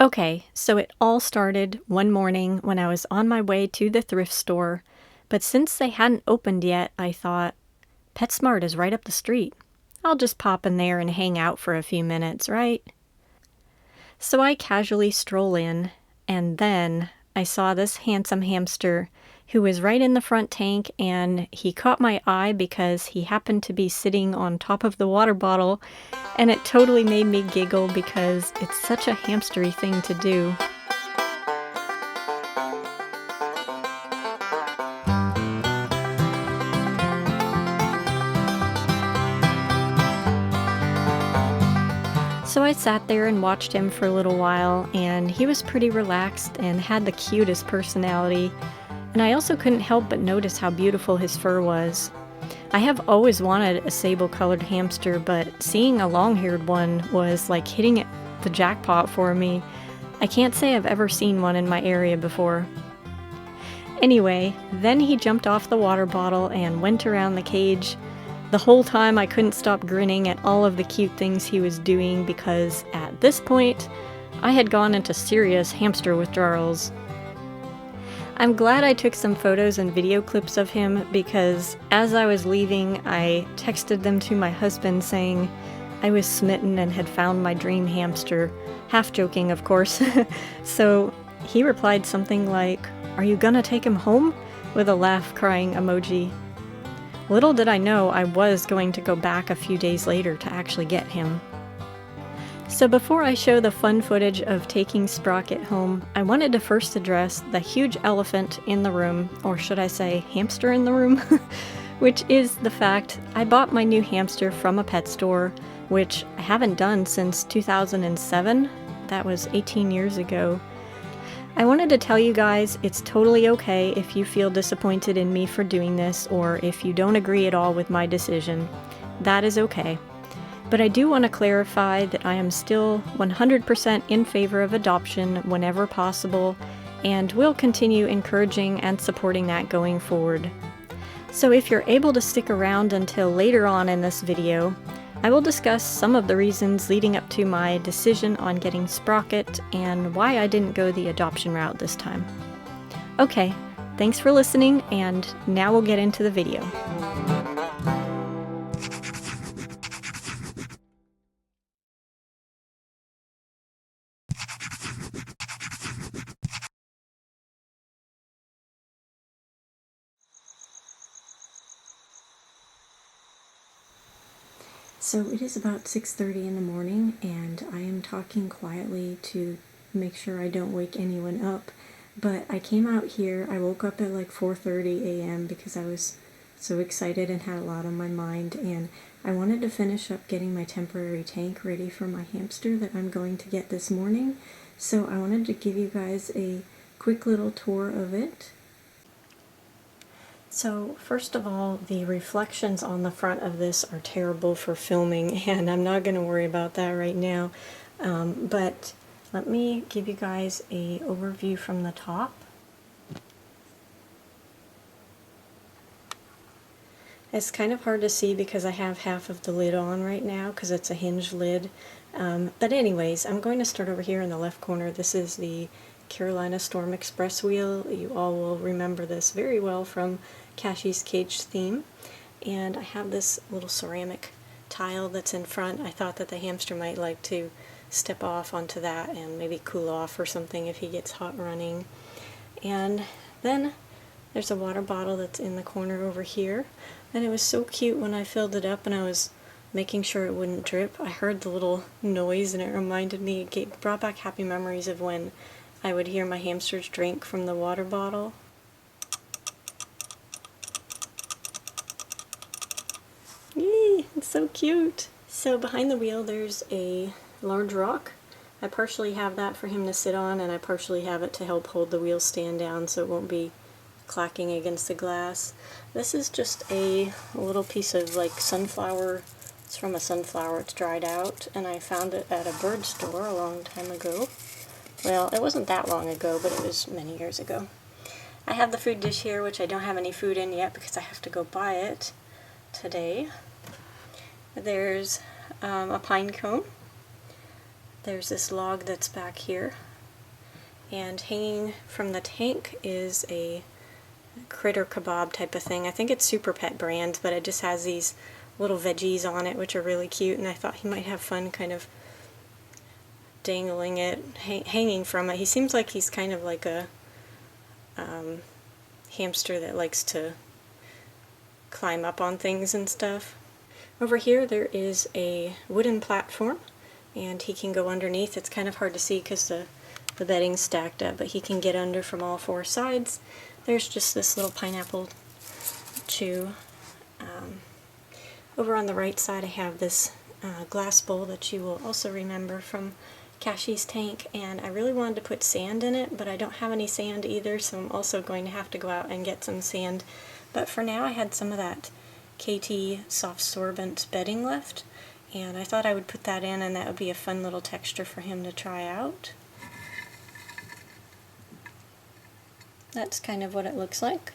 Okay, so it all started one morning when I was on my way to the thrift store, but since they hadn't opened yet, I thought, PetSmart is right up the street. I'll just pop in there and hang out for a few minutes, right? So I casually stroll in, and then I saw this handsome hamster who was right in the front tank, and he caught my eye because he happened to be sitting on top of the water bottle, and it totally made me giggle because it's such a hamstery thing to do. So I sat there and watched him for a little while, and he was pretty relaxed and had the cutest personality. And I also couldn't help but notice how beautiful his fur was. I have always wanted a sable-colored hamster, but seeing a long-haired one was like hitting the jackpot for me. I can't say I've ever seen one in my area before. Anyway, then he jumped off the water bottle and went around the cage. The whole time I couldn't stop grinning at all of the cute things he was doing because at this point, I had gone into serious hamster withdrawals. I'm glad I took some photos and video clips of him because as I was leaving, I texted them to my husband saying I was smitten and had found my dream hamster, half joking of course. So he replied something like, "Are you gonna take him home?" with a laugh crying emoji. Little did I know I was going to go back a few days later to actually get him. So before I show the fun footage of taking Sprocket home, I wanted to first address the huge elephant in the room, or should I say hamster in the room, which is the fact I bought my new hamster from a pet store, which I haven't done since 2007. That was 18 years ago. I wanted to tell you guys it's totally okay if you feel disappointed in me for doing this, or if you don't agree at all with my decision. That is okay. But I do want to clarify that I am still 100% in favor of adoption whenever possible, and will continue encouraging and supporting that going forward. So if you're able to stick around until later on in this video, I will discuss some of the reasons leading up to my decision on getting Sprocket and why I didn't go the adoption route this time. Okay, thanks for listening, and now we'll get into the video. So it is about 6:30 in the morning, and I am talking quietly to make sure I don't wake anyone up. But I came out here, I woke up at like 4:30 a.m. because I was so excited and had a lot on my mind, and I wanted to finish up getting my temporary tank ready for my hamster that I'm going to get this morning. So I wanted to give you guys a quick little tour of it. So first of all, the reflections on the front of this are terrible for filming, and I'm not going to worry about that right now. But let me give you guys an overview from the top. It's kind of hard to see because I have half of the lid on right now because it's a hinged lid. But anyways, I'm going to start over here in the left corner. This is the Carolina Storm Express wheel. You all will remember this very well from Cashie's Cage theme. And I have this little ceramic tile that's in front. I thought that the hamster might like to step off onto that and maybe cool off or something if he gets hot running. And then there's a water bottle that's in the corner over here. And it was so cute when I filled it up and I was making sure it wouldn't drip. I heard the little noise and it reminded me, it brought back happy memories of when I would hear my hamsters drink from the water bottle. Yay, it's so cute! So behind the wheel there's a large rock. I partially have that for him to sit on, and I partially have it to help hold the wheel stand down so it won't be clacking against the glass. This is just a little piece of like sunflower. It's from a sunflower. It's dried out, and I found it at a bird store a long time ago. Well, it wasn't that long ago, but it was many years ago. I have the food dish here, which I don't have any food in yet because I have to go buy it today. There's a pine cone. There's this log that's back here. And hanging from the tank is a critter kebab type of thing. I think it's Super Pet brand, but it just has these little veggies on it, which are really cute, and I thought he might have fun kind of dangling it, hanging from it. He seems like he's kind of like a hamster that likes to climb up on things and stuff. Over here there is a wooden platform, and he can go underneath. It's kind of hard to see because the bedding's stacked up, but he can get under from all four sides. There's just this little pineapple chew. Over on the right side I have this glass bowl that you will also remember from Cashy's tank, and I really wanted to put sand in it, but I don't have any sand either, so I'm also going to have to go out and get some sand. But for now I had some of that KT soft sorbent bedding left, and I thought I would put that in, and that would be a fun little texture for him to try out. That's kind of what it looks like.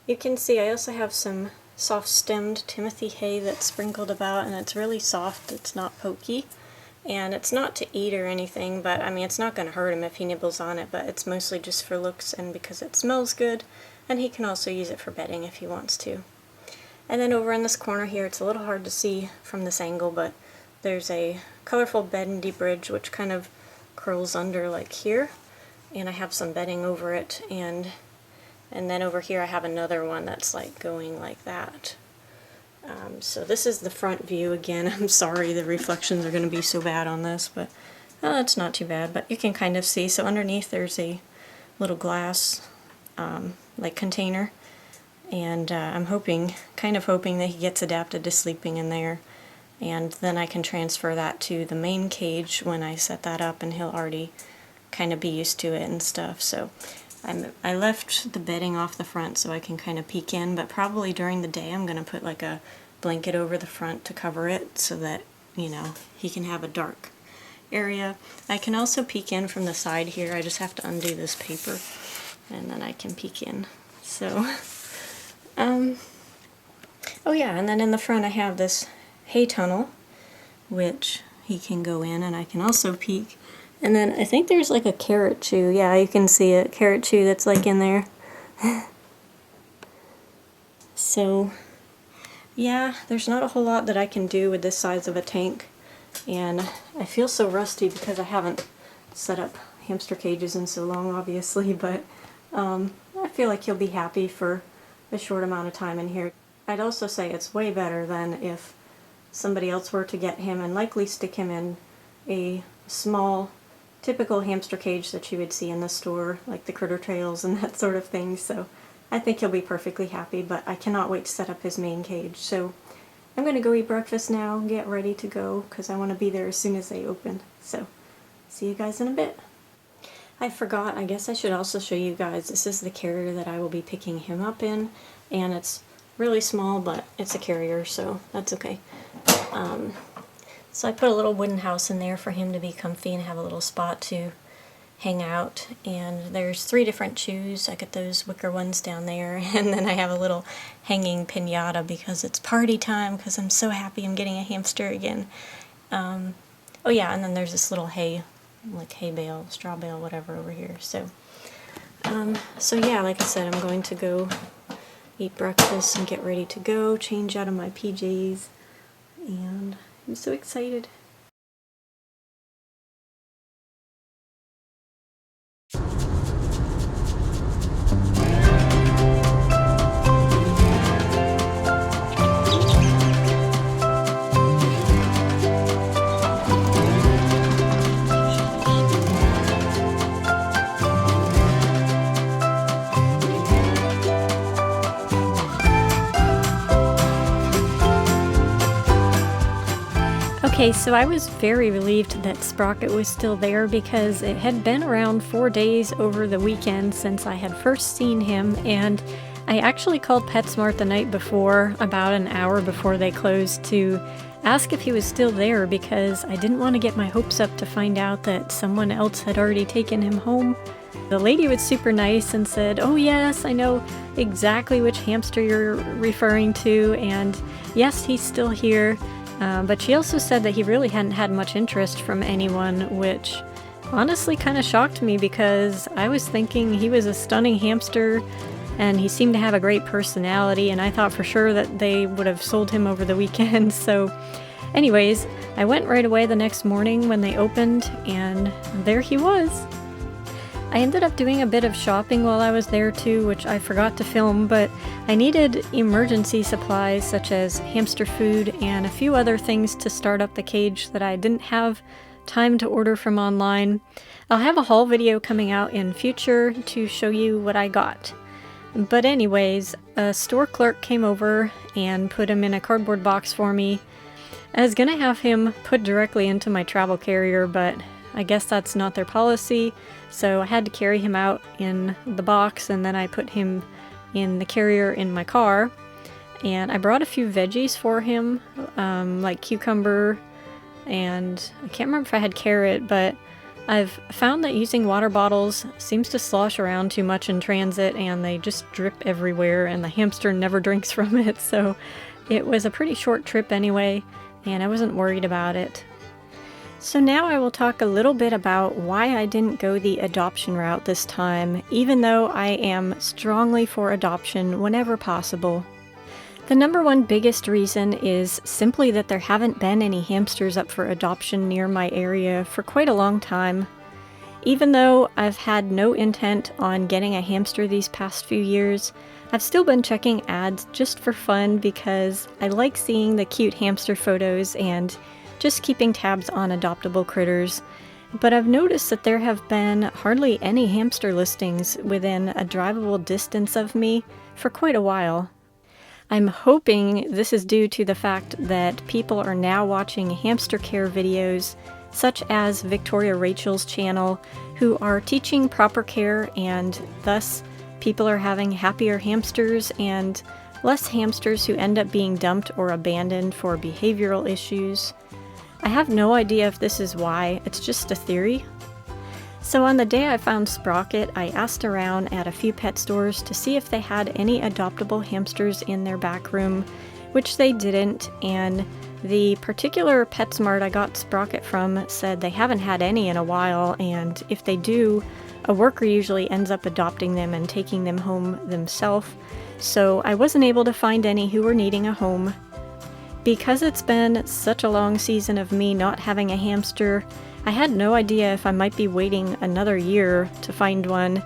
You can see I also have some soft-stemmed Timothy hay that's sprinkled about, and it's really soft, it's not pokey, and it's not to eat or anything, but I mean it's not going to hurt him if he nibbles on it, but it's mostly just for looks and because it smells good, and he can also use it for bedding if he wants to. And then over in this corner here, it's a little hard to see from this angle, but there's a colorful bendy bridge which kind of curls under like here, and I have some bedding over it, and then over here I have another one that's like going like that. So this is the front view again. I'm sorry the reflections are going to be so bad on this, but it's not too bad. But you can kind of see, so underneath there's a little glass like container, and I'm kind of hoping that he gets adapted to sleeping in there, and then I can transfer that to the main cage when I set that up, and he'll already kind of be used to it and stuff. So I left the bedding off the front so I can kind of peek in, but probably during the day I'm going to put like a blanket over the front to cover it so that, you know, he can have a dark area. I can also peek in from the side here. I just have to undo this paper and then I can peek in. So, oh yeah, and then in the front I have this hay tunnel which he can go in, and I can also peek. And then I think there's like a carrot chew. Yeah, you can see it. Carrot chew that's like in there. So, yeah, there's not a whole lot that I can do with this size of a tank. And I feel so rusty because I haven't set up hamster cages in so long, obviously. But I feel like he'll be happy for a short amount of time in here. I'd also say it's way better than if somebody else were to get him and likely stick him in a small typical hamster cage that you would see in the store, like the critter trails and that sort of thing. So I think he'll be perfectly happy, but I cannot wait to set up his main cage. So I'm going to go eat breakfast now, get ready to go, because I want to be there as soon as they open. So see you guys in a bit. I forgot, I guess I should also show you guys, this is the carrier that I will be picking him up in, and it's really small, but it's a carrier, so that's okay. So I put a little wooden house in there for him to be comfy and have a little spot to hang out. And there's 3 different chews. I got those wicker ones down there. And then I have a little hanging piñata because it's party time, because I'm so happy I'm getting a hamster again. Oh yeah, and then there's this little hay, like hay bale, straw bale, whatever over here. So yeah, like I said, I'm going to go eat breakfast and get ready to go, change out of my PJs, and I'm so excited. Okay, so I was very relieved that Sprocket was still there because it had been around 4 days over the weekend since I had first seen him, and I actually called PetSmart the night before, about an hour before they closed, to ask if he was still there because I didn't want to get my hopes up to find out that someone else had already taken him home. The lady was super nice and said, "Oh yes, I know exactly which hamster you're referring to, and yes, he's still here." But she also said that he really hadn't had much interest from anyone, which honestly kind of shocked me because I was thinking he was a stunning hamster and he seemed to have a great personality, and I thought for sure that they would have sold him over the weekend. So anyways, I went right away the next morning when they opened, and there he was. I ended up doing a bit of shopping while I was there too, which I forgot to film, but I needed emergency supplies such as hamster food and a few other things to start up the cage that I didn't have time to order from online. I'll have a haul video coming out in future to show you what I got. But anyways, a store clerk came over and put him in a cardboard box for me. I was gonna have him put directly into my travel carrier, but I guess that's not their policy, so I had to carry him out in the box, and then I put him in the carrier in my car. And I brought a few veggies for him, like cucumber, and I can't remember if I had carrot, but I've found that using water bottles seems to slosh around too much in transit, and they just drip everywhere, and the hamster never drinks from it, so it was a pretty short trip anyway, and I wasn't worried about it. So now I will talk a little bit about why I didn't go the adoption route this time, even though I am strongly for adoption whenever possible. The number one biggest reason is simply that there haven't been any hamsters up for adoption near my area for quite a long time. Even though I've had no intent on getting a hamster these past few years, I've still been checking ads just for fun because I like seeing the cute hamster photos and just keeping tabs on adoptable critters. But I've noticed that there have been hardly any hamster listings within a drivable distance of me for quite a while. I'm hoping this is due to the fact that people are now watching hamster care videos, such as Victoria Rachel's channel, who are teaching proper care, and thus people are having happier hamsters and less hamsters who end up being dumped or abandoned for behavioral issues. I have no idea if this is why, it's just a theory. So on the day I found Sprocket, I asked around at a few pet stores to see if they had any adoptable hamsters in their back room, which they didn't, and the particular PetSmart I got Sprocket from said they haven't had any in a while, and if they do, a worker usually ends up adopting them and taking them home themselves, so I wasn't able to find any who were needing a home. Because it's been such a long season of me not having a hamster, I had no idea if I might be waiting another year to find one,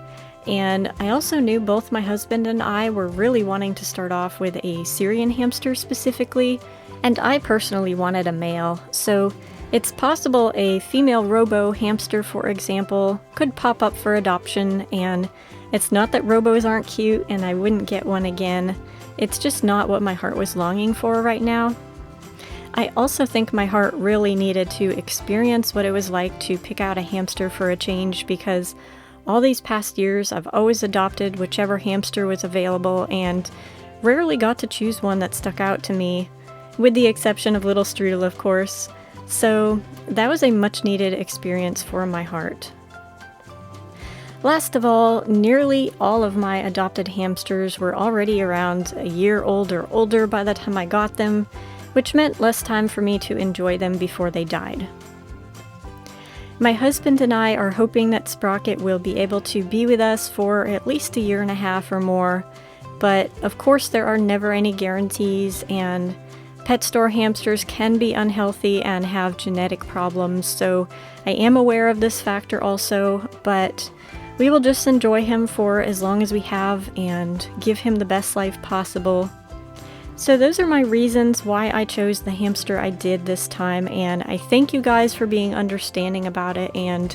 and I also knew both my husband and I were really wanting to start off with a Syrian hamster specifically, and I personally wanted a male, so it's possible a female robo hamster, for example, could pop up for adoption, and it's not that robos aren't cute and I wouldn't get one again, it's just not what my heart was longing for right now. I also think my heart really needed to experience what it was like to pick out a hamster for a change, because all these past years I've always adopted whichever hamster was available and rarely got to choose one that stuck out to me, with the exception of little Strudel, of course. So that was a much needed experience for my heart. Last of all, nearly all of my adopted hamsters were already around a year old or older by the time I got them, which meant less time for me to enjoy them before they died. My husband and I are hoping that Sprocket will be able to be with us for at least a year and a half or more, but of course there are never any guarantees, and pet store hamsters can be unhealthy and have genetic problems, so I am aware of this factor also, but we will just enjoy him for as long as we have and give him the best life possible. So those are my reasons why I chose the hamster I did this time, and I thank you guys for being understanding about it, and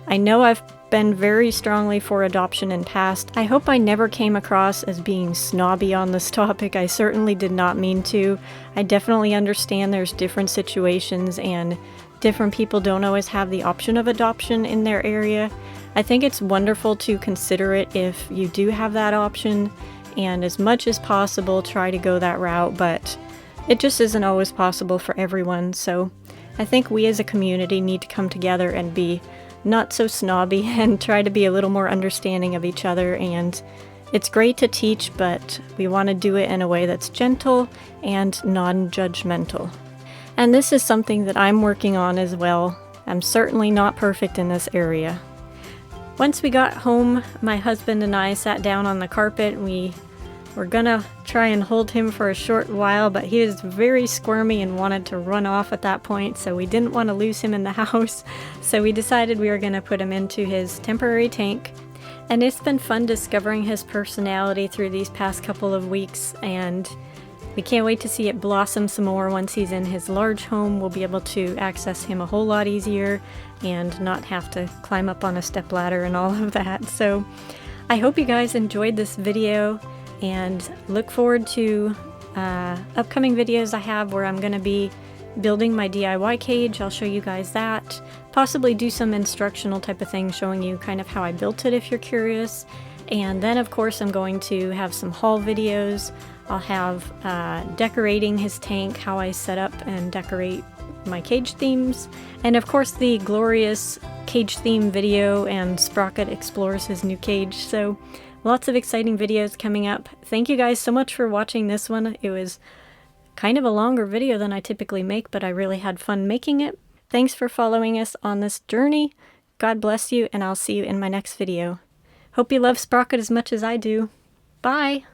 I know I've been very strongly for adoption in past. I hope I never came across as being snobby on this topic. I certainly did not mean to. I definitely understand there's different situations and different people don't always have the option of adoption in their area. I think it's wonderful to consider it if you do have that option, and as much as possible try to go that route, but it just isn't always possible for everyone, so I think we as a community need to come together and be not so snobby and try to be a little more understanding of each other. And it's great to teach, but we want to do it in a way that's gentle and non-judgmental. And this is something that I'm working on as well. I'm certainly not perfect in this area. Once we got home, my husband and I sat down on the carpet. We were gonna try and hold him for a short while, but he was very squirmy and wanted to run off at that point, so we didn't want to lose him in the house. So we decided we were gonna put him into his temporary tank. And it's been fun discovering his personality through these past couple of weeks, and we can't wait to see it blossom some more once he's in his large home. We'll be able to access him a whole lot easier and not have to climb up on a stepladder and all of that. So I hope you guys enjoyed this video, and look forward to upcoming videos I have where I'm going to be building my DIY cage. I'll show you guys that. Possibly do some instructional type of things showing you kind of how I built it if you're curious. And then of course I'm going to have some haul videos. I'll have decorating his tank, how I set up and decorate my cage themes, and of course the glorious cage theme video and Sprocket explores his new cage. So lots of exciting videos coming up. Thank you guys so much for watching this one. It was kind of a longer video than I typically make, but I really had fun making it. Thanks for following us on this journey. God bless you, and I'll see you in my next video. Hope you love Sprocket as much as I do. Bye!